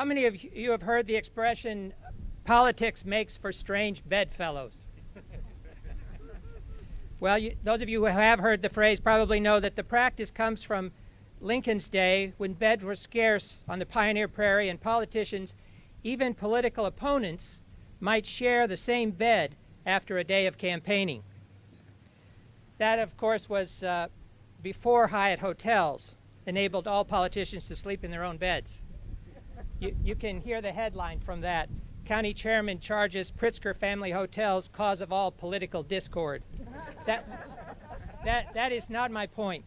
How many of you have heard the expression, politics makes for strange bedfellows? Well, those of you who have heard the phrase probably know that the practice comes from Lincoln's day, when beds were scarce on the pioneer prairie and politicians, even political opponents, might share the same bed after a day of campaigning. That, of course, was before Hyatt hotels enabled all politicians to sleep in their own beds. You can hear the headline from that. County chairman charges Pritzker family hotels cause of all political discord. That is not my point.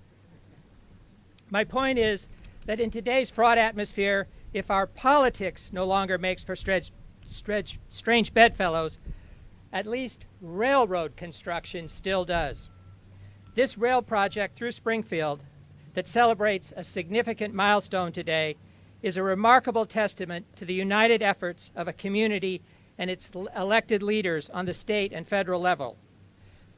My point is that in today's fraught atmosphere, if our politics no longer makes for strange bedfellows, at least railroad construction still does. This rail project through Springfield that celebrates a significant milestone today is a remarkable testament to the united efforts of a community and its elected leaders on the state and federal level.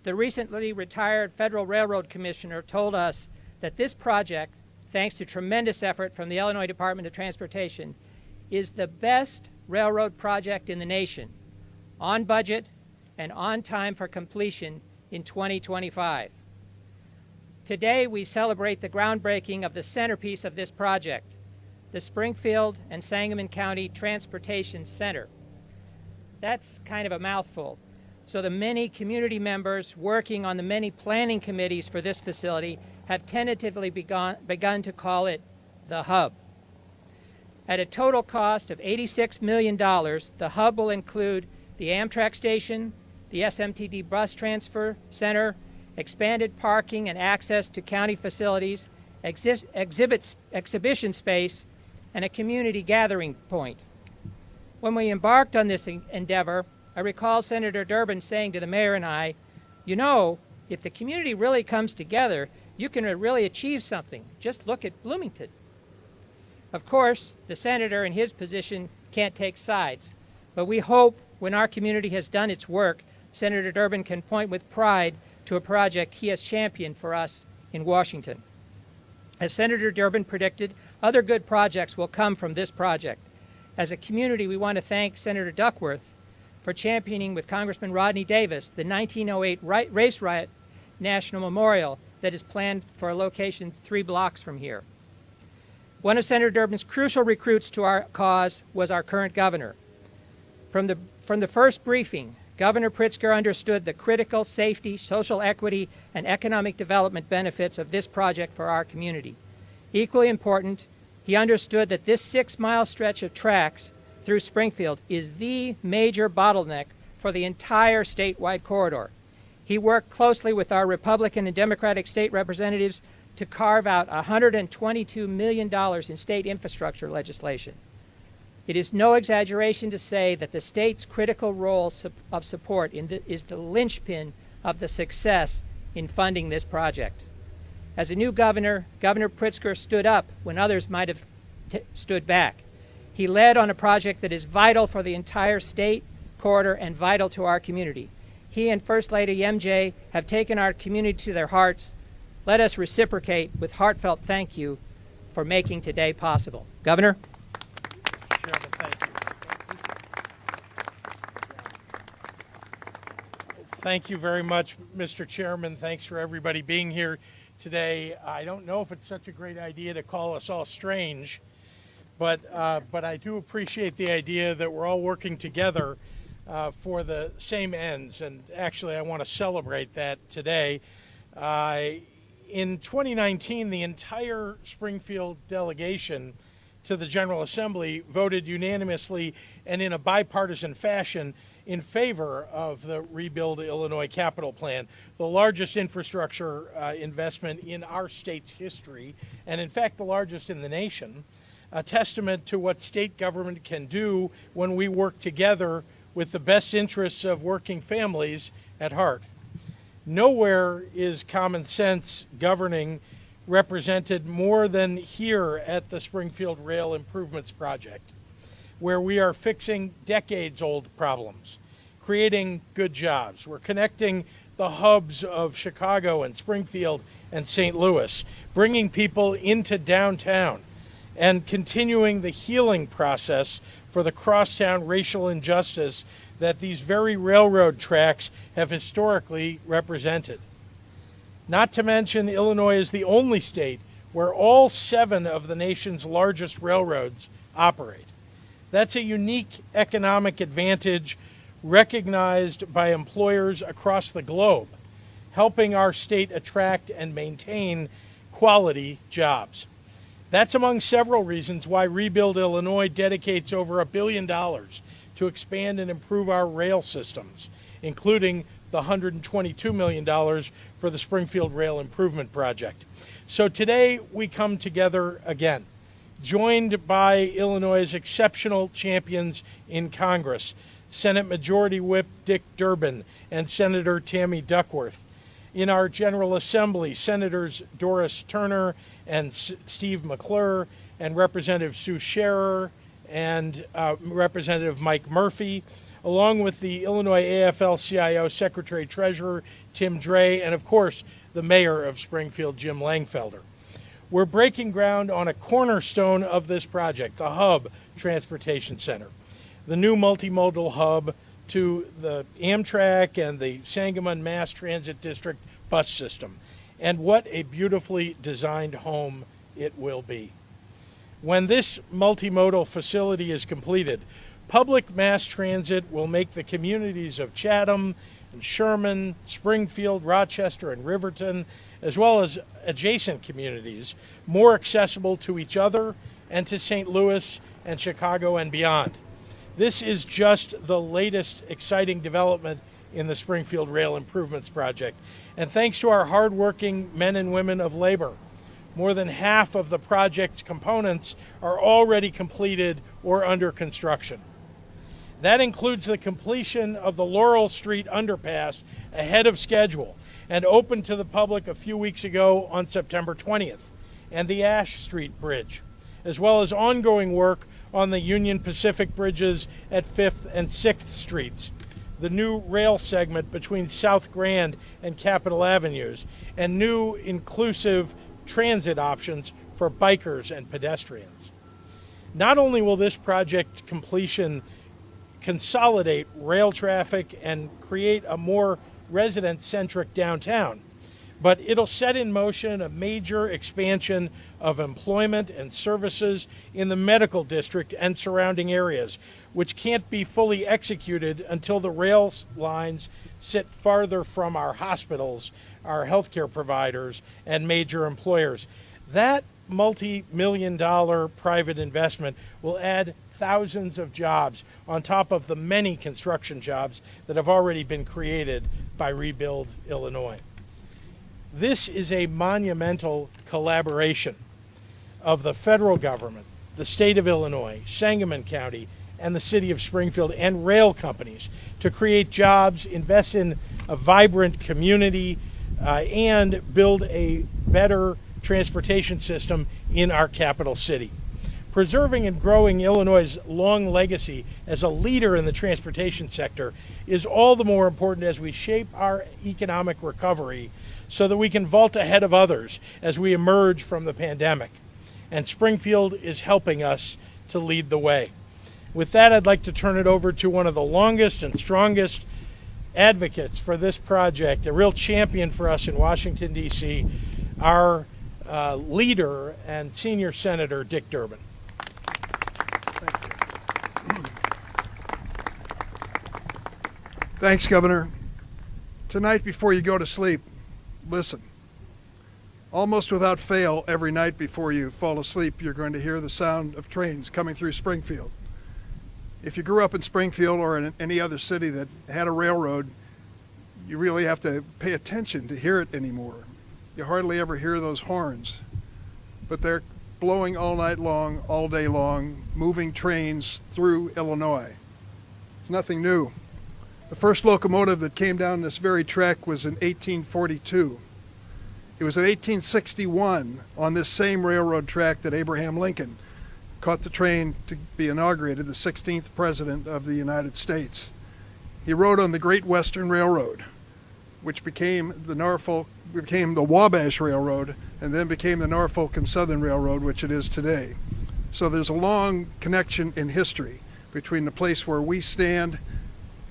The recently retired Federal Railroad Commissioner told us that this project, thanks to tremendous effort from the Illinois Department of Transportation, is the best railroad project in the nation, on budget and on time for completion in 2025. Today, we celebrate the groundbreaking of the centerpiece of this project, the Springfield and Sangamon County Transportation Center. That's kind of a mouthful. So the many community members working on the many planning committees for this facility have tentatively begun to call it the Hub. At a total cost of $86 million, the Hub will include the Amtrak station, the SMTD bus transfer center, expanded parking and access to county facilities, exhibition space, and a community gathering point. When we embarked on this endeavor, I recall Senator Durbin saying to the mayor and I, you know, if the community really comes together, you can really achieve something. Just look at Bloomington. Of course, the senator in his position can't take sides, but we hope when our community has done its work, Senator Durbin can point with pride to a project he has championed for us in Washington. As Senator Durbin predicted, other good projects will come from this project. As a community, we want to thank Senator Duckworth for championing with Congressman Rodney Davis the 1908 Race Riot National Memorial that is planned for a location 3 blocks from here. One of Senator Durbin's crucial recruits to our cause was our current governor. From the first briefing, Governor Pritzker understood the critical safety, social equity, and economic development benefits of this project for our community. Equally important, he understood that this 6-mile stretch of tracks through Springfield is the major bottleneck for the entire statewide corridor. He worked closely with our Republican and Democratic state representatives to carve out $122 million in state infrastructure legislation. It is no exaggeration to say that the state's critical role of support is the linchpin of the success in funding this project. As a new governor, Governor Pritzker stood up when others might have stood back. He led on a project that is vital for the entire state corridor and vital to our community. He and First Lady MJ have taken our community to their hearts. Let us reciprocate with heartfelt thank you for making today possible. Governor? Chairman, thank you. Thank you very much, Mr. Chairman. Thanks for everybody being here today. I don't know if it's such a great idea to call us all strange, but I do appreciate the idea that we're all working together for the same ends, and actually I want to celebrate that today. In 2019, the entire Springfield delegation to the General Assembly voted unanimously and in a bipartisan fashion in favor of the Rebuild Illinois Capital Plan, the largest infrastructure investment in our state's history, and in fact the largest in the nation, a testament to what state government can do when we work together with the best interests of working families at heart. Nowhere is common sense governing represented more than here at the Springfield Rail Improvements Project, where we are fixing decades-old problems, creating good jobs. We're connecting the hubs of Chicago and Springfield and St. Louis, bringing people into downtown, and continuing the healing process for the crosstown racial injustice that these very railroad tracks have historically represented. Not to mention, Illinois is the only state where all 7 of the nation's largest railroads operate. That's a unique economic advantage recognized by employers across the globe, helping our state attract and maintain quality jobs. That's among several reasons why Rebuild Illinois dedicates over $1 billion to expand and improve our rail systems, including the $122 million for the Springfield Rail Improvement Project. So today we come together again, joined by Illinois' exceptional champions in Congress, Senate Majority Whip Dick Durbin and Senator Tammy Duckworth. In our General Assembly, Senators Doris Turner and Steve McClure and Representative Sue Scherer and Representative Mike Murphy, along with the Illinois AFL-CIO Secretary-Treasurer Tim Dre, and of course, the Mayor of Springfield, Jim Langfelder. We're breaking ground on a cornerstone of this project, the Hub Transportation Center, the new multimodal hub to the Amtrak and the Sangamon Mass Transit District bus system. And what a beautifully designed home it will be. When this multimodal facility is completed, public mass transit will make the communities of Chatham and Sherman, Springfield, Rochester, and Riverton, as well as adjacent communities, more accessible to each other and to St. Louis and Chicago and beyond. This is just the latest exciting development in the Springfield Rail Improvements Project. And thanks to our hardworking men and women of labor, more than half of the project's components are already completed or under construction. That includes the completion of the Laurel Street underpass ahead of schedule and opened to the public a few weeks ago on September 20th, and the Ash Street Bridge, as well as ongoing work on the Union Pacific bridges at 5th and 6th Streets, the new rail segment between South Grand and Capitol Avenues, and new inclusive transit options for bikers and pedestrians. Not only will this project completion consolidate rail traffic and create a more resident-centric downtown, but it'll set in motion a major expansion of employment and services in the medical district and surrounding areas, which can't be fully executed until the rail lines sit farther from our hospitals, our healthcare providers, and major employers. That multi-million-dollar private investment will add thousands of jobs on top of the many construction jobs that have already been created by Rebuild Illinois. This is a monumental collaboration of the federal government, the state of Illinois, Sangamon County, and the city of Springfield, and rail companies to create jobs, invest in a vibrant community, and build a better transportation system in our capital city. Preserving and growing Illinois' long legacy as a leader in the transportation sector is all the more important as we shape our economic recovery so that we can vault ahead of others as we emerge from the pandemic. And Springfield is helping us to lead the way. With that, I'd like to turn it over to one of the longest and strongest advocates for this project, a real champion for us in Washington, D.C., our leader and senior senator, Dick Durbin. Thanks, Governor. Tonight before you go to sleep, listen. Almost without fail, every night before you fall asleep, you're going to hear the sound of trains coming through Springfield. If you grew up in Springfield or in any other city that had a railroad, you really have to pay attention to hear it anymore. You hardly ever hear those horns, but they're blowing all night long, all day long, moving trains through Illinois. It's nothing new. The first locomotive that came down this very track was in 1842. It was in 1861 on this same railroad track that Abraham Lincoln caught the train to be inaugurated, the 16th president of the United States. He rode on the Great Western Railroad, which became the Wabash Railroad, and then became the Norfolk and Southern Railroad, which it is today. So there's a long connection in history between the place where we stand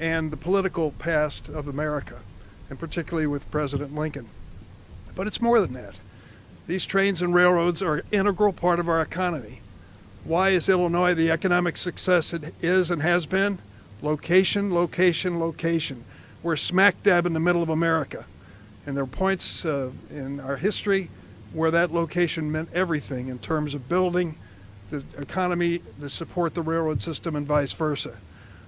and the political past of America, and particularly with President Lincoln. But it's more than that. These trains and railroads are an integral part of our economy. Why is Illinois the economic success it is and has been? Location, location, location. We're smack dab in the middle of America. And there are points in our history where that location meant everything in terms of building the economy to support the railroad system and vice versa.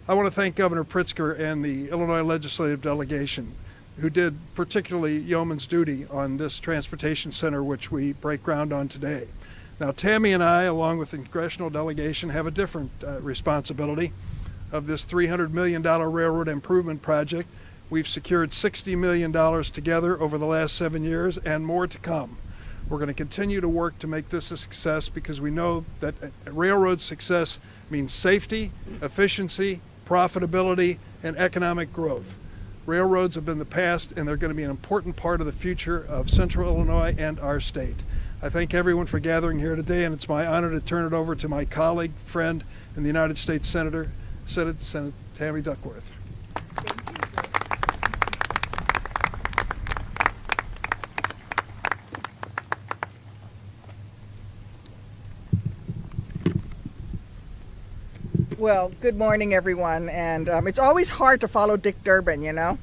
I want to thank Governor Pritzker and the Illinois legislative delegation who did particularly yeoman's duty on this transportation center, which we break ground on today. Now, Tammy and I, along with the congressional delegation, have a different responsibility of this $300 million railroad improvement project. We've secured $60 million together over the last 7 years and more to come. We're going to continue to work to make this a success because we know that railroad success means safety, efficiency, profitability, and economic growth. Railroads have been the past, and they're going to be an important part of the future of Central Illinois and our state. I thank everyone for gathering here today, and it's my honor to turn it over to my colleague, friend, and the United States Senator Tammy Duckworth. Well, good morning, everyone. And it's always hard to follow Dick Durbin, you know.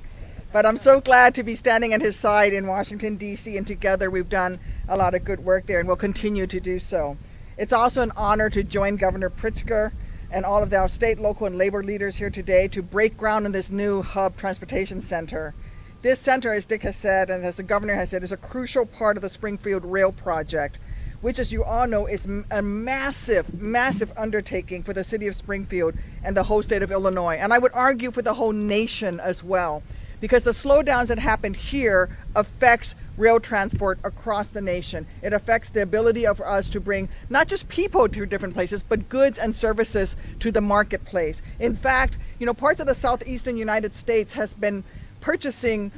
But I'm so glad to be standing at his side in Washington, D.C., and together we've done a lot of good work there, and we'll continue to do so. It's also an honor to join Governor Pritzker and all of our state, local, and labor leaders here today to break ground on this new hub transportation center. This center, as Dick has said, and as the governor has said, is a crucial part of the Springfield Rail Project, which, as you all know, is a massive, massive undertaking for the city of Springfield and the whole state of Illinois. And I would argue for the whole nation as well, because the slowdowns that happened here affects rail transport across the nation. It affects the ability of us to bring not just people to different places, but goods and services to the marketplace. In fact, you know, parts of the southeastern United States has been purchasing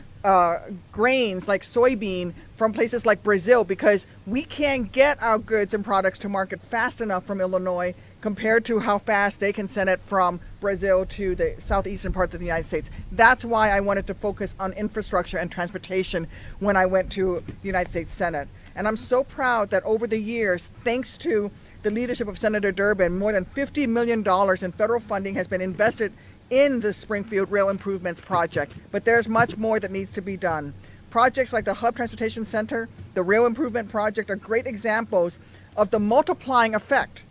grains like soybean from places like Brazil because we can't get our goods and products to market fast enough from Illinois compared to how fast they can send it from Brazil to the southeastern parts of the United States. That's why I wanted to focus on infrastructure and transportation when I went to the United States Senate. And I'm so proud that over the years, thanks to the leadership of Senator Durbin, more than $50 million in federal funding has been invested in the Springfield Rail Improvements Project. But there's much more that needs to be done. Projects like the Hub Transportation Center, the Rail Improvement Project are great examples of the multiplying effect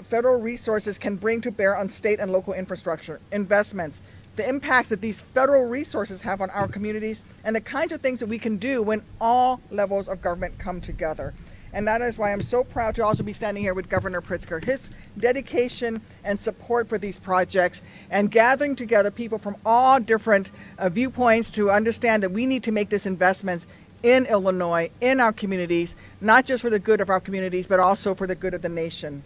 federal resources can bring to bear on state and local infrastructure investments, the impacts that these federal resources have on our communities, and the kinds of things that we can do when all levels of government come together. And that is why I'm so proud to also be standing here with Governor Pritzker. His dedication and support for these projects and gathering together people from all different viewpoints to understand that we need to make these investments in Illinois, in our communities, not just for the good of our communities, but also for the good of the nation.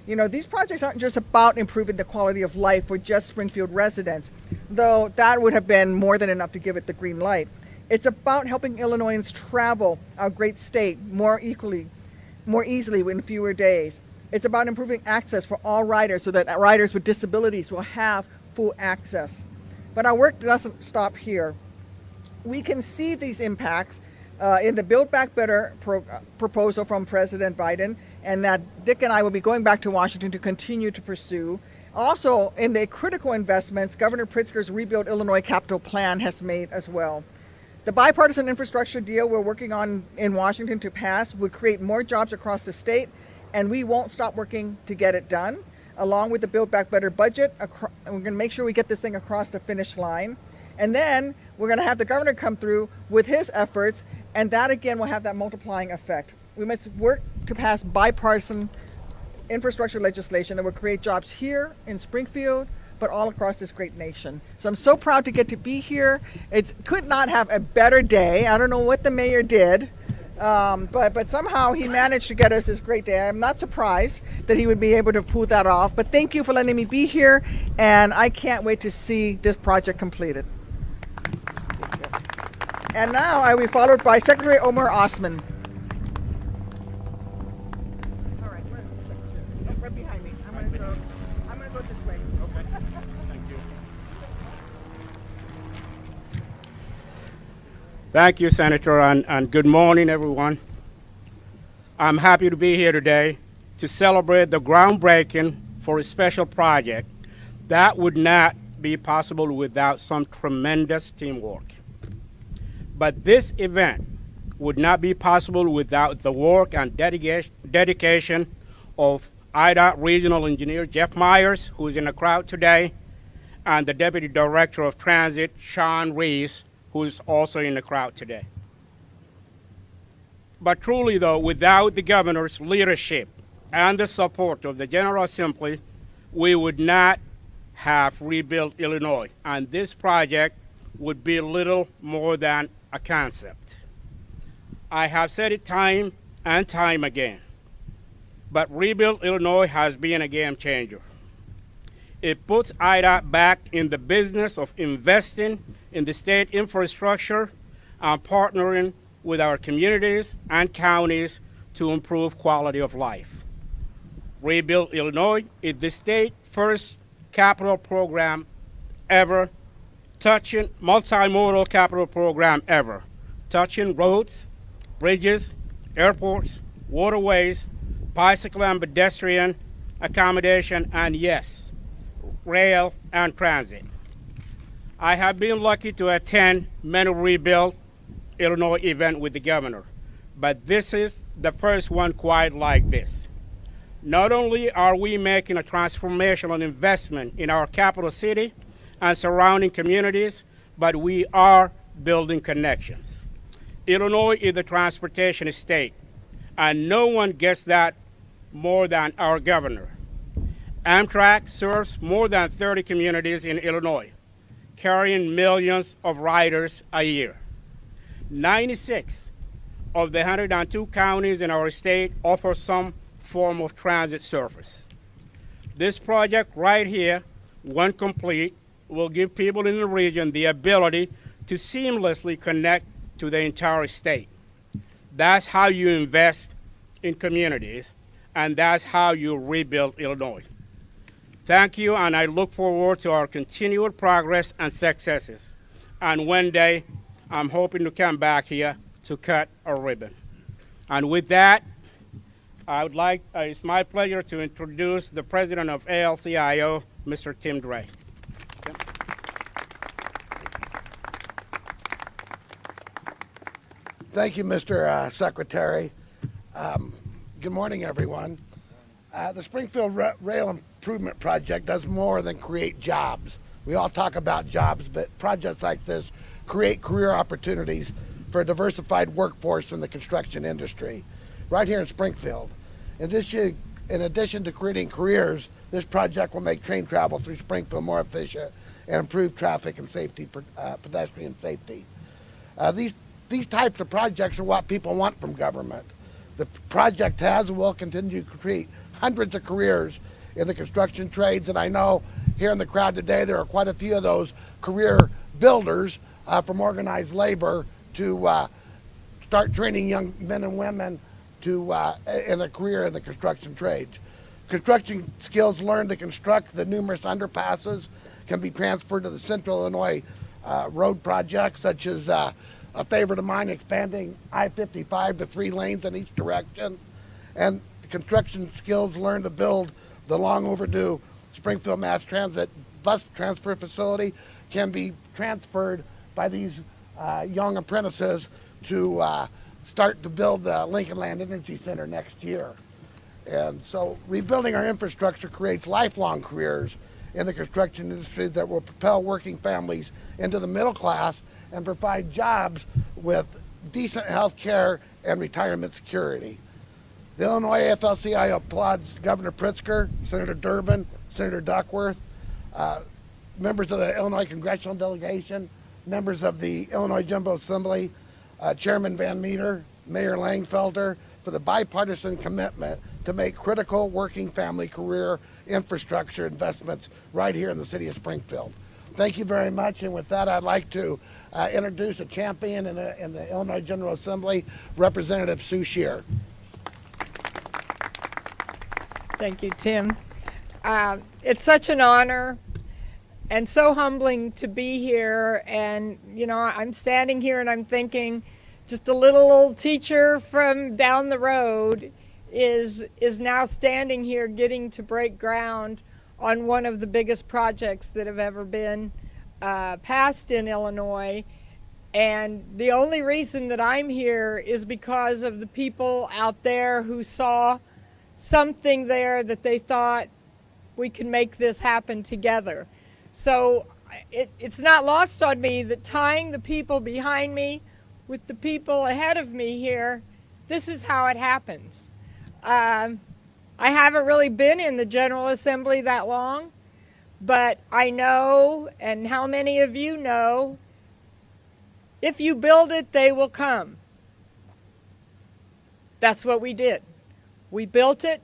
You know, these projects aren't just about improving the quality of life for just Springfield residents, though that would have been more than enough to give it the green light. It's about helping Illinoisans travel our great state more easily in fewer days. It's about improving access for all riders so that riders with disabilities will have full access. But our work doesn't stop here. We can see these impacts in the Build Back Better proposal from President Biden, and that Dick and I will be going back to Washington to continue to pursue. Also, in the critical investments, Governor Pritzker's Rebuild Illinois Capital Plan has made as well. The bipartisan infrastructure deal we're working on in Washington to pass would create more jobs across the state, and we won't stop working to get it done. Along with the Build Back Better budget, and we're going to make sure we get this thing across the finish line. And then we're going to have the governor come through with his efforts, and that again will have that multiplying effect. We must work to pass bipartisan infrastructure legislation that will create jobs here in Springfield, but all across this great nation. So I'm so proud to get to be here. It could not have a better day. I don't know what the mayor did, but somehow he managed to get us this great day. I'm not surprised that he would be able to pull that off, but thank you for letting me be here, and I can't wait to see this project completed. And now I will be followed by Secretary Omar Osman. All right, where's the secretary? go this way. Okay. Thank you. Thank you, Senator, and good morning, everyone. I'm happy to be here today to celebrate the groundbreaking for a special project that would not be possible without some tremendous teamwork. But this event would not be possible without the work and dedication of IDOT Regional Engineer Jeff Myers, who is in the crowd today, and the Deputy Director of Transit, Sean Reese, who is also in the crowd today. But truly, though, without the governor's leadership and the support of the General Assembly, we would not have rebuilt Illinois, and this project would be little more than a concept. I have said it time and time again, but Rebuild Illinois has been a game changer. It puts IDOT back in the business of investing in the state infrastructure and partnering with our communities and counties to improve quality of life. Rebuild Illinois is the state's first capital program ever, touching multimodal capital program ever, touching roads, bridges, airports, waterways, bicycle and pedestrian accommodation, and yes, rail and transit. I have been lucky to attend many Rebuild Illinois events with the governor, but this is the first one quite like this. Not only are we making a transformational investment in our capital city and surrounding communities, but we are building connections. Illinois is a transportation state, and no one gets that more than our governor. Amtrak serves more than 30 communities in Illinois, carrying millions of riders a year. 96 of the 102 counties in our state offer some form of transit service. This project right here, when complete, will give people in the region the ability to seamlessly connect to the entire state. That's how you invest in communities, and that's how you rebuild Illinois. Thank you, and I look forward to our continued progress and successes. And one day, I'm hoping to come back here to cut a ribbon. And with that, it's my pleasure to introduce the president of ALCIO, Mr. Tim Dray. Tim. Thank you, Mr. Secretary. Good morning, everyone. The Springfield Rail Improvement Project does more than create jobs. We all talk about jobs, but projects like this create career opportunities for a diversified workforce in the construction industry. Right here in Springfield. In addition to creating careers, this project will make train travel through Springfield more efficient and improve traffic and safety, pedestrian safety. These types of projects are what people want from government. The project has and will continue to create hundreds of careers in the construction trades, and I know here in the crowd today there are quite a few of those career builders from organized labor to start training young men and women in a career in the construction trades. Construction skills learned to construct the numerous underpasses can be transferred to the Central Illinois road projects, such as a favorite of mine, expanding I-55 to 3 lanes in each direction. And construction skills learned to build the long overdue Springfield Mass Transit bus transfer facility can be transferred by these young apprentices to start to build the Lincoln Land Energy Center next year. And so rebuilding our infrastructure creates lifelong careers in the construction industry that will propel working families into the middle class and provide jobs with decent health care and retirement security. The Illinois AFL-CIO applauds Governor Pritzker, Senator Durbin, Senator Duckworth, members of the Illinois Congressional Delegation, members of the Illinois General Assembly, Chairman Van Meter, Mayor Langfelder, for the bipartisan commitment to make critical working family career infrastructure investments right here in the city of Springfield. Thank you very much, and with that I'd like to introduce a champion in the Illinois General Assembly, Representative Sue Shear. Thank you, Tim. It's such an honor and so humbling to be here. And, you know, I'm standing here and I'm thinking just a little old teacher from down the road is now standing here getting to break ground on one of the biggest projects that have ever been passed in Illinois. And the only reason that I'm here is because of the people out there who saw something there that they thought we can make this happen together. So it's not lost on me that tying the people behind me with the people ahead of me here, this is how it happens. I haven't really been in the General Assembly that long, but I know, and how many of you know, if you build it, they will come. That's what we did. We built it,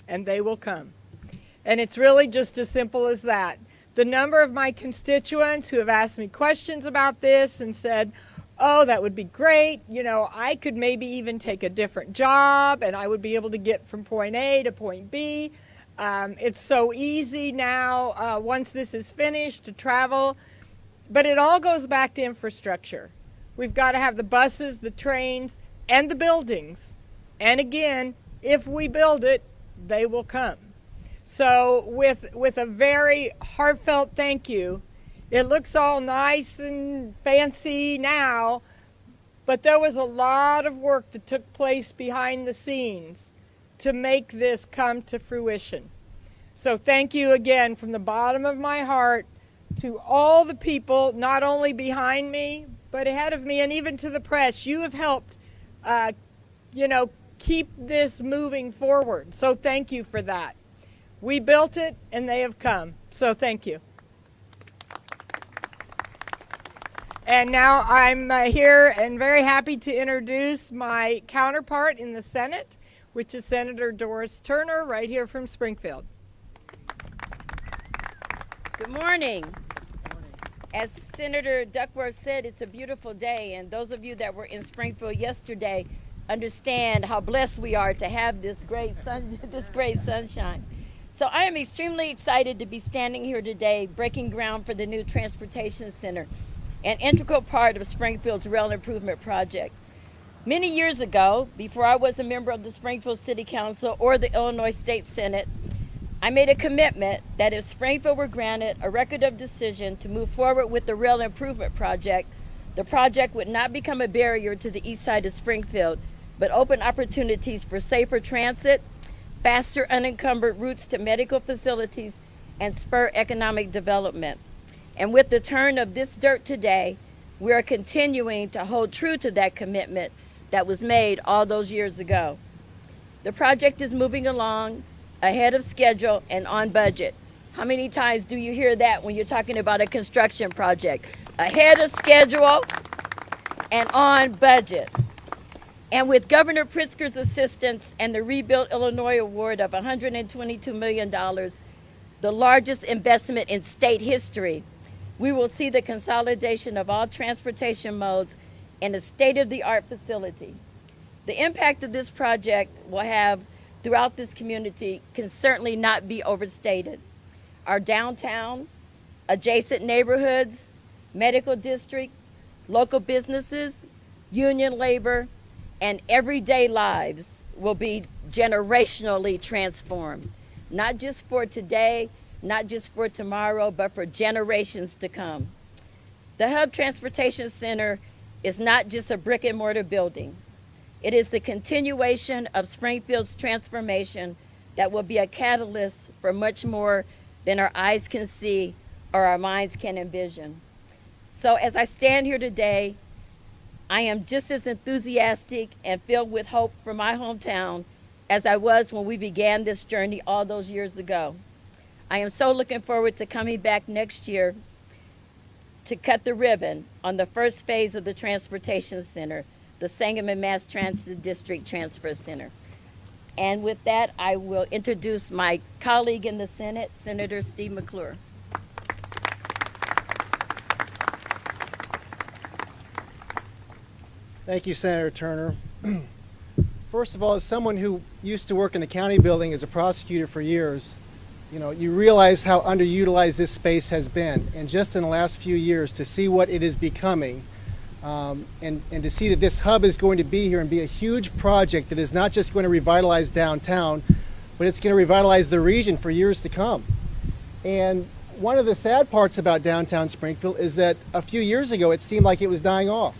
and they will come. And it's really just as simple as that. The number of my constituents who have asked me questions about this and said, oh, that would be great. You know, I could maybe even take a different job and I would be able to get from point A to point B. It's so easy now, once this is finished, to travel. But it all goes back to infrastructure. We've got to have the buses, the trains, and the buildings. And again, if we build it, they will come. So with a very heartfelt thank you, it looks all nice and fancy now, but there was a lot of work that took place behind the scenes to make this come to fruition. So thank you again from the bottom of my heart to all the people, not only behind me, but ahead of me, and even to the press. You have helped, keep this moving forward. So thank you for that. We built it, and they have come. So thank you. And now I'm here and very happy to introduce my counterpart in the Senate, which is Senator Doris Turner, right here from Springfield. Good morning. As Senator Duckworth said, it's a beautiful day, and those of you that were in Springfield yesterday understand how blessed we are to have this great sunshine. So I am extremely excited to be standing here today, breaking ground for the new transportation center, an integral part of Springfield's rail improvement project. Many years ago, before I was a member of the Springfield City Council or the Illinois State Senate, I made a commitment that if Springfield were granted a record of decision to move forward with the rail improvement project, the project would not become a barrier to the east side of Springfield, but open opportunities for safer transit, faster unencumbered routes to medical facilities, and spur economic development. And with the turn of this dirt today, we are continuing to hold true to that commitment that was made all those years ago. The project is moving along ahead of schedule and on budget. How many times do you hear that when you're talking about a construction project? Ahead of schedule and on budget. And with Governor Pritzker's assistance and the Rebuild Illinois Award of $122 million, the largest investment in state history, we will see the consolidation of all transportation modes in a state-of-the-art facility. The impact of this project will have throughout this community can certainly not be overstated. Our downtown, adjacent neighborhoods, medical district, local businesses, union labor, and everyday lives will be generationally transformed, not just for today, not just for tomorrow, but for generations to come. The Hub Transportation Center is not just a brick and mortar building. It is the continuation of Springfield's transformation that will be a catalyst for much more than our eyes can see or our minds can envision. So as I stand here today, I am just as enthusiastic and filled with hope for my hometown as I was when we began this journey all those years ago. I am so looking forward to coming back next year to cut the ribbon on the first phase of the Transportation Center, the Sangamon Mass Transit District Transfer Center. And with that, I will introduce my colleague in the Senate, Senator Steve McClure. Thank you, Senator Turner. First of all, as someone who used to work in the county building as a prosecutor for years, you realize how underutilized this space has been. And just in the last few years, to see what it is becoming, and to see that this hub is going to be here and be a huge project that is not just going to revitalize downtown, but it's going to revitalize the region for years to come. And one of the sad parts about downtown Springfield is that a few years ago it seemed like it was dying off.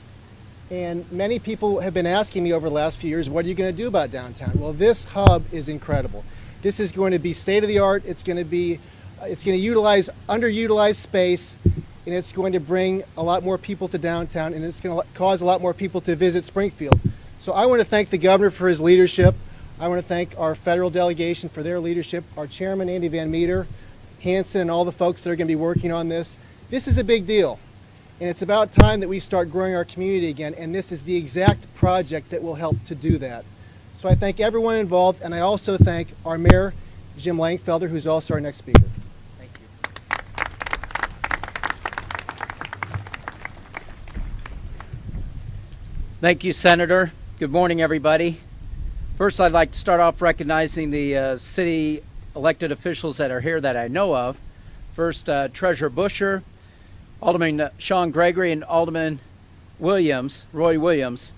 And many people have been asking me over the last few years, what are you going to do about downtown? Well, this hub is incredible. This is going to be state of the art. It's going to utilize underutilized space, and it's going to bring a lot more people to downtown, and it's going to cause a lot more people to visit Springfield. So I want to thank the governor for his leadership. I want to thank our federal delegation for their leadership, our chairman, Andy Van Meter, Hanson, and all the folks that are going to be working on this. This is a big deal. And it's about time that we start growing our community again, and this is the exact project that will help to do that. So I thank everyone involved, and I also thank our mayor, Jim Langfelder, who's also our next speaker. Thank you. Thank you, Senator. Good morning, everybody. First, I'd like to start off recognizing the city elected officials that are here that I know of. First, Treasurer Busher, Alderman Sean Gregory, and Alderman Williams, Roy Williams,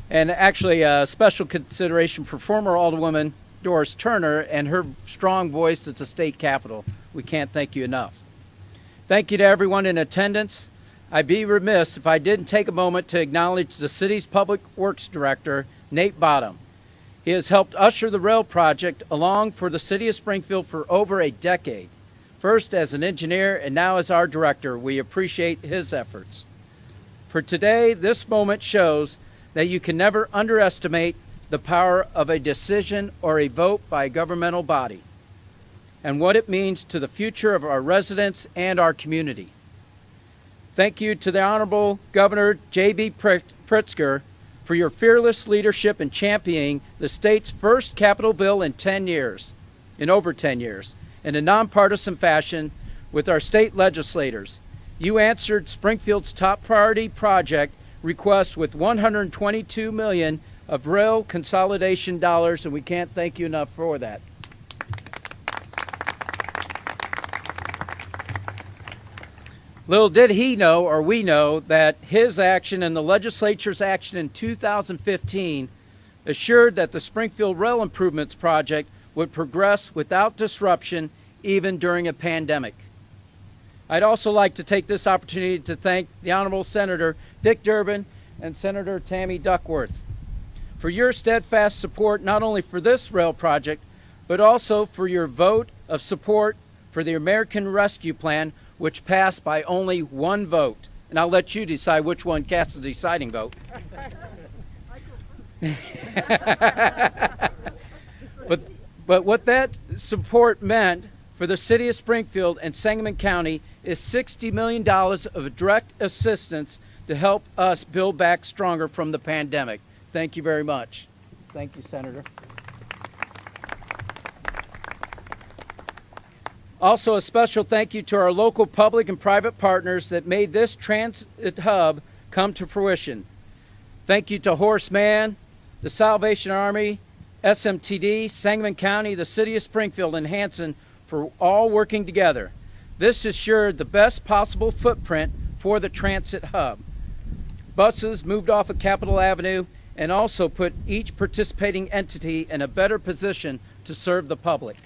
and actually a special consideration for former Alderwoman Doris Turner and her strong voice at the state capitol. We can't thank you enough. Thank you to everyone in attendance. I'd be remiss if I didn't take a moment to acknowledge the city's Public Works Director, Nate Bottom. He has helped usher the rail project along for the city of Springfield for over a decade. First as an engineer and now as our director, we appreciate his efforts. For today, this moment shows that you can never underestimate the power of a decision or a vote by a governmental body and what it means to the future of our residents and our community. Thank you to the Honorable Governor JB Pritzker for your fearless leadership in championing the state's first capital bill in over 10 years. In a nonpartisan fashion with our state legislators. You answered Springfield's top priority project request with $122 million of rail consolidation dollars, and we can't thank you enough for that. Little did he know, or we know, that his action and the legislature's action in 2015 assured that the Springfield Rail Improvements Project would progress without disruption even during a pandemic. I'd also like to take this opportunity to thank the Honorable Senator Dick Durbin and Senator Tammy Duckworth for your steadfast support not only for this rail project, but also for your vote of support for the American Rescue Plan, which passed by only one vote. And I'll let you decide which one casts the deciding vote. But what that support meant for the city of Springfield and Sangamon County is $60 million of direct assistance to help us build back stronger from the pandemic. Thank you very much. Thank you, Senator. Also, a special thank you to our local public and private partners that made this transit hub come to fruition. Thank you to Horace Mann, the Salvation Army, SMTD, Sangamon County, the City of Springfield, and Hanson for all working together. This assured the best possible footprint for the transit hub. Buses moved off of Capitol Avenue and also put each participating entity in a better position to serve the public.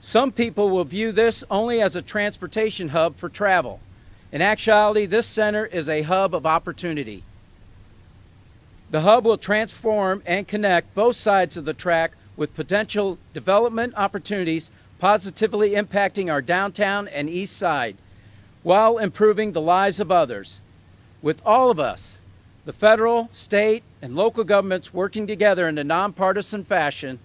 Some people will view this only as a transportation hub for travel. In actuality, this center is a hub of opportunity. The hub will transform and connect both sides of the track with potential development opportunities positively impacting our downtown and east side while improving the lives of others. With all of us, the federal, state, and local governments working together in a nonpartisan fashion,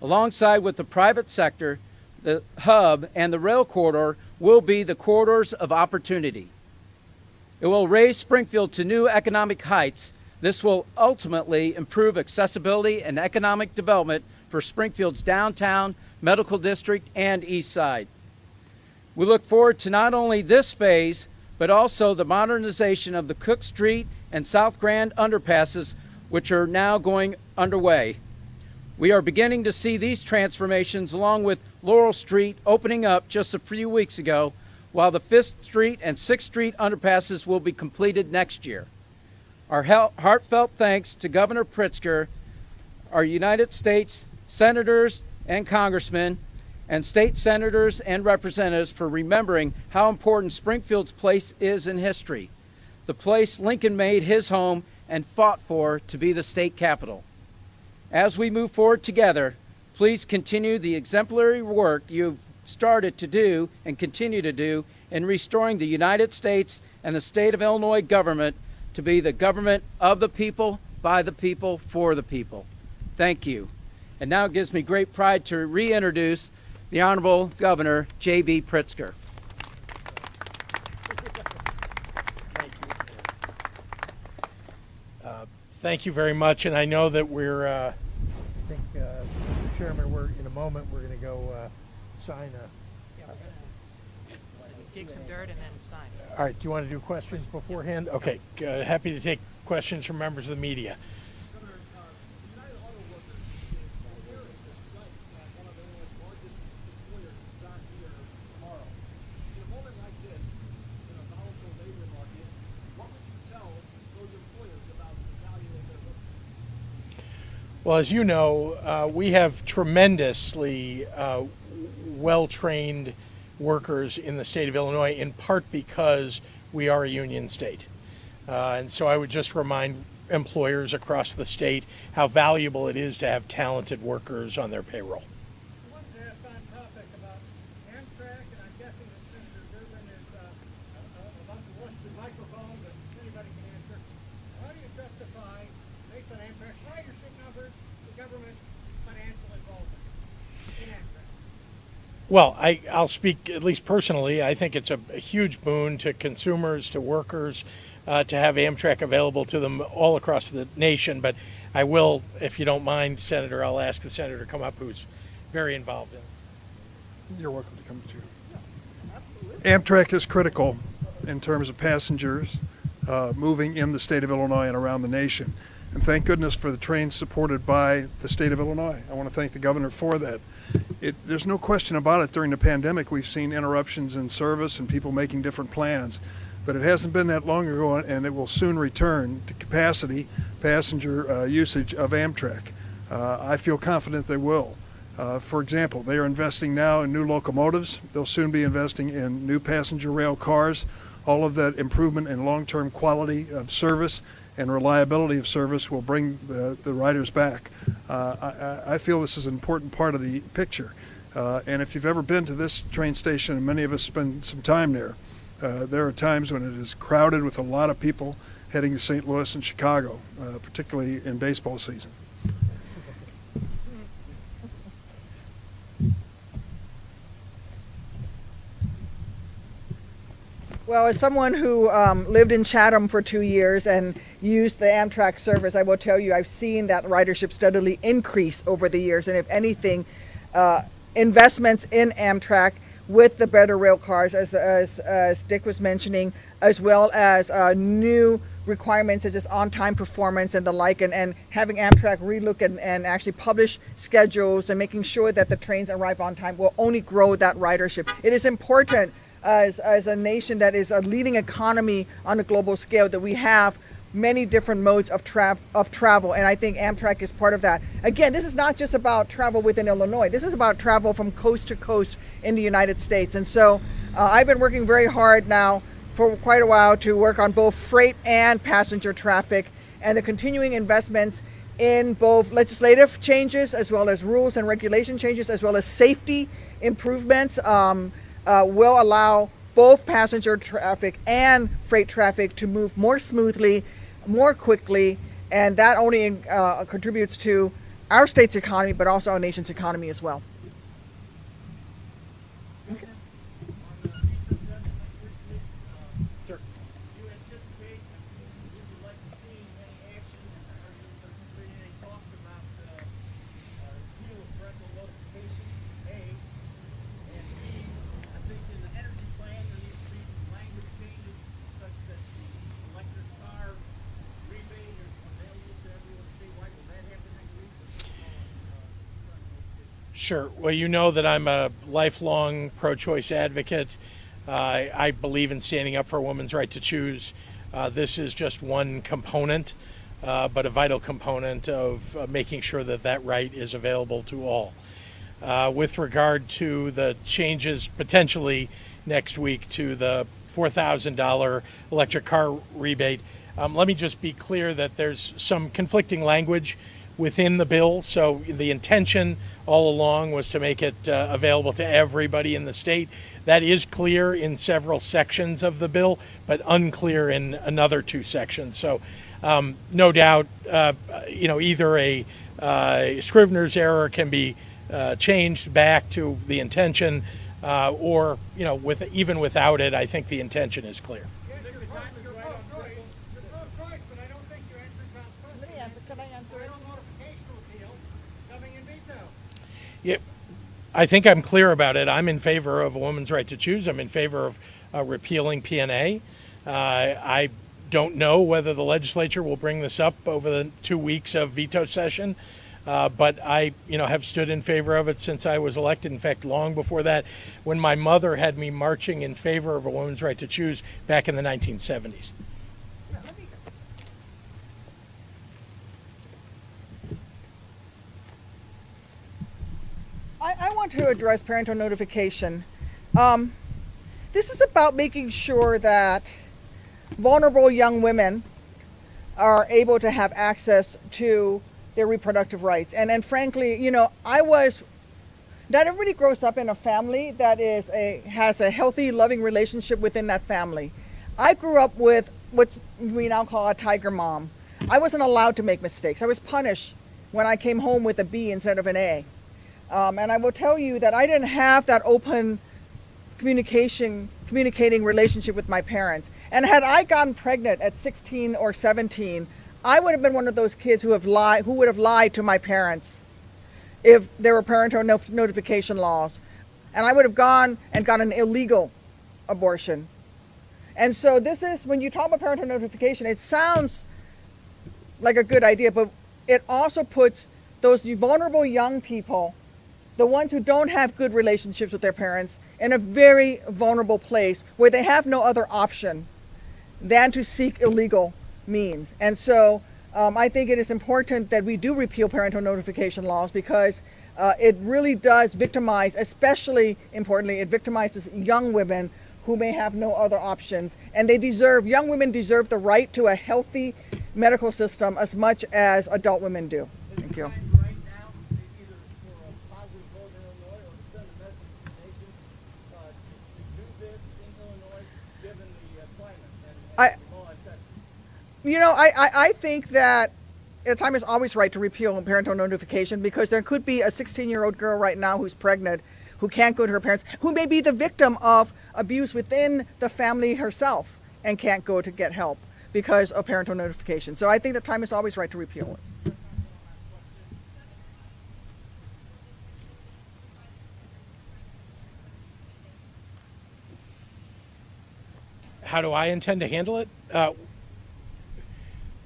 alongside with the private sector, the hub and the rail corridor will be the corridors of opportunity. It will raise Springfield to new economic heights. This will ultimately improve accessibility and economic development for Springfield's downtown, medical district, and east side. We look forward to not only this phase, but also the modernization of the Cook Street and South Grand underpasses, which are now going underway. We are beginning to see these transformations along with Laurel Street opening up just a few weeks ago, while the 5th Street and 6th Street underpasses will be completed next year. Our heartfelt thanks to Governor Pritzker, our United States senators and congressmen, and state senators and representatives for remembering how important Springfield's place is in history, the place Lincoln made his home and fought for to be the state capital. As we move forward together, please continue the exemplary work you've started to do and continue to do in restoring the United States and the state of Illinois government to be the government of the people, by the people, for the people. Thank you. And now it gives me great pride to reintroduce the Honorable Governor JB Pritzker. Thank you very much, and I know that we're, I think, Mr. Chairman, in a moment we're going to go sign a... Yeah, we're going to dig some dirt and then sign it. All right, do you want to do questions beforehand? Okay, happy to take questions from members of the media. Well, as you know, we have tremendously well-trained workers in the state of Illinois, in part because we are a union state. And so I would just remind employers across the state how valuable it is to have talented workers on their payroll. I wanted to ask on topic about Amtrak, and I'm guessing that Senator Durbin is about to rush the microphone, but anybody can answer. How do you justify, based on Amtrak's ridership numbers, the government's financial involvement in Amtrak? Well, I'll speak at least personally. I think it's a huge boon to consumers, to workers, to have Amtrak available to them all across the nation. But I will, if you don't mind, Senator, I'll ask the senator to come up who's very involved in it. You're welcome to come too. Amtrak is critical in terms of passengers moving in the state of Illinois and around the nation. And thank goodness for the trains supported by the state of Illinois. I want to thank the governor for that. There's no question about it. During the pandemic, we've seen interruptions in service and people making different plans. But it hasn't been that long ago, and it will soon return to capacity passenger usage of Amtrak. I feel confident they will. For example, they are investing now in new locomotives. They'll soon be investing in new passenger rail cars. All of that improvement in long-term quality of service and reliability of service will bring the riders back. I feel this is an important part of the picture. And if you've ever been to this train station, and many of us spend some time there are times when it is crowded with a lot of people heading to St. Louis and Chicago, particularly in baseball season. Well, as someone who lived in Chatham for 2 years and used the Amtrak service, I will tell you I've seen that ridership steadily increase over the years. And if anything, investments in Amtrak with the better rail cars, as Dick was mentioning, as well as new requirements such as on-time performance and the like, and having Amtrak relook and actually publish schedules and making sure that the trains arrive on time will only grow that ridership. It is important as a nation that is a leading economy on a global scale that we have many different modes of travel, and I think Amtrak is part of that. Again, this is not just about travel within Illinois. This is about travel from coast to coast in the United States. And so I've been working very hard now for quite a while to work on both freight and passenger traffic, and the continuing investments in both legislative changes as well as rules and regulation changes as well as safety improvements will allow both passenger traffic and freight traffic to move more smoothly, more quickly, and that only contributes to our state's economy, but also our nation's economy as well. Sure. Well, you know that I'm a lifelong pro-choice advocate. I believe in standing up for a woman's right to choose. This is just one component, but a vital component of making sure that that right is available to all. With regard to the changes potentially next week to the $4,000 electric car rebate, let me just be clear that there's some conflicting language within the bill. So the intention all along was to make it available to everybody in the state. That is clear in several sections of the bill, but unclear in another two sections. So no doubt, either a Scrivener's error can be changed back to the intention, or even without it, I think the intention is clear. Yeah, I think I'm clear about it. I'm in favor of a woman's right to choose. I'm in favor of repealing P&A. I don't know whether the legislature will bring this up over the 2 weeks of veto session, but I, have stood in favor of it since I was elected. In fact, long before that, when my mother had me marching in favor of a woman's right to choose back in the 1970s. I want to address parental notification. This is about making sure that vulnerable young women are able to have access to their reproductive rights. And frankly, not everybody grows up in a family that has a healthy, loving relationship within that family. I grew up with what we now call a tiger mom. I wasn't allowed to make mistakes. I was punished when I came home with a B instead of an A. And I will tell you that I didn't have that open communicating relationship with my parents. And had I gotten pregnant at 16 or 17, I would have been one of those kids who would have lied to my parents if there were parental notification laws. And I would have gone and got an illegal abortion. And so when you talk about parental notification, it sounds like a good idea, but it also puts those vulnerable young people, the ones who don't have good relationships with their parents, in a very vulnerable place where they have no other option than to seek illegal means. And so I think it is important that we do repeal parental notification laws, because it really does victimize, especially importantly, it victimizes young women who may have no other options. And young women deserve the right to a healthy medical system as much as adult women do. Thank you. I think that the time is always right to repeal parental notification, because there could be a 16-year-old girl right now who's pregnant, who can't go to her parents, who may be the victim of abuse within the family herself and can't go to get help because of parental notification. So I think the time is always right to repeal it. How do I intend to handle it?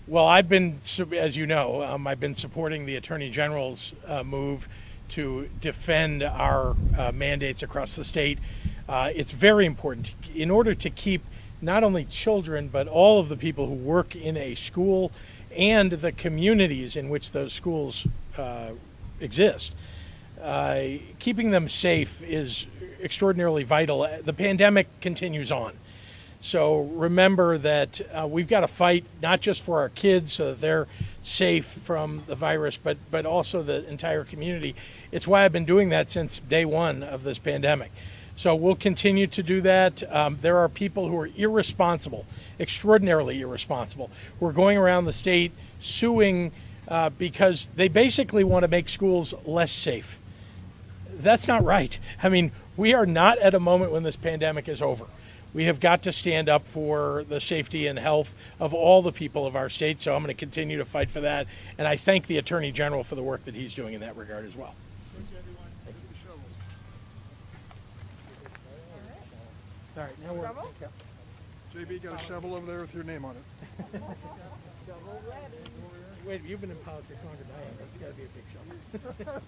Well, as you know, I've been supporting the Attorney General's move to defend our mandates across the state. It's very important in order to keep not only children, but all of the people who work in a school and the communities in which those schools exist. Keeping them safe is extraordinarily vital. The pandemic continues on. So remember that we've got to fight not just for our kids so that they're safe from the virus, but also the entire community. It's why I've been doing that since day one of this pandemic. So we'll continue to do that. There are people who are irresponsible, extraordinarily irresponsible, who are going around the state suing because they basically want to make schools less safe. That's not right. I mean, we are not at a moment when this pandemic is over. We have got to stand up for the safety and health of all the people of our state, so I'm going to continue to fight for that. And I thank the Attorney General for the work that he's doing in that regard as well. All right, now we're... JB, got a shovel over there with your name on it. Wait, you've been in politics longer than I have. It's got to be a big shovel.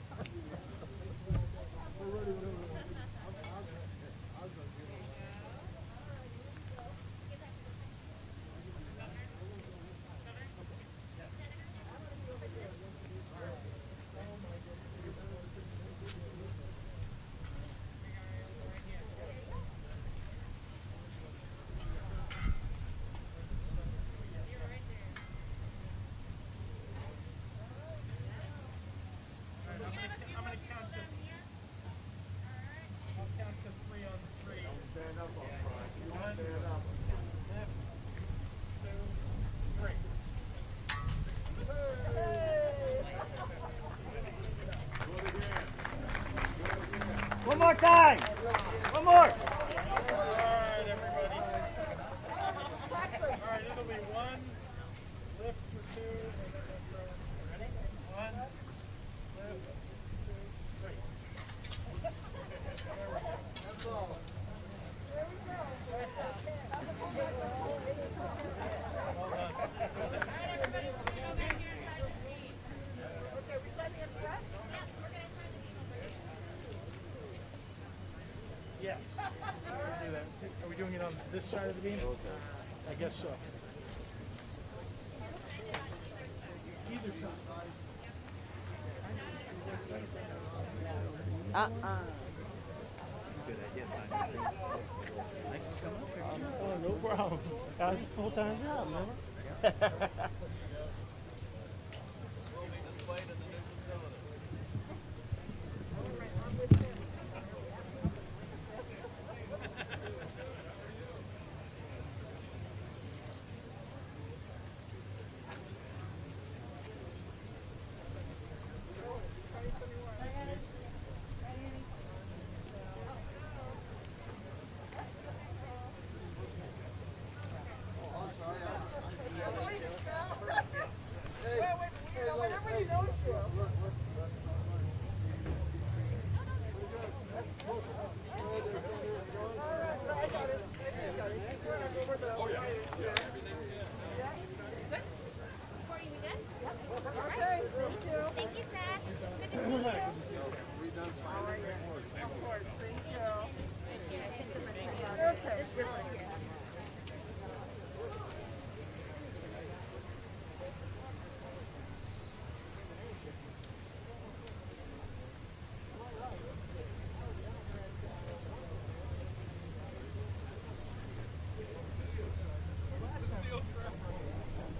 One more time. One more. All right, everybody. All right, it'll be one, lift for two, and then we'll throw it. Ready? One, lift, two, three. There we go. That's all. There we go. Well done. Yes. We'll do that. Are we doing it on this side of the beam? I guess so. Either side. Oh, no problem. That's a full-time job, remember?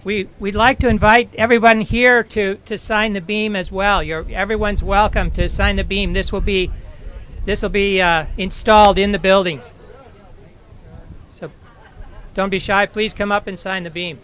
We'd like to invite everyone here to sign the beam as well. Everyone's welcome to sign the beam. This will be installed in the buildings. So don't be shy. Please come up and sign the beam.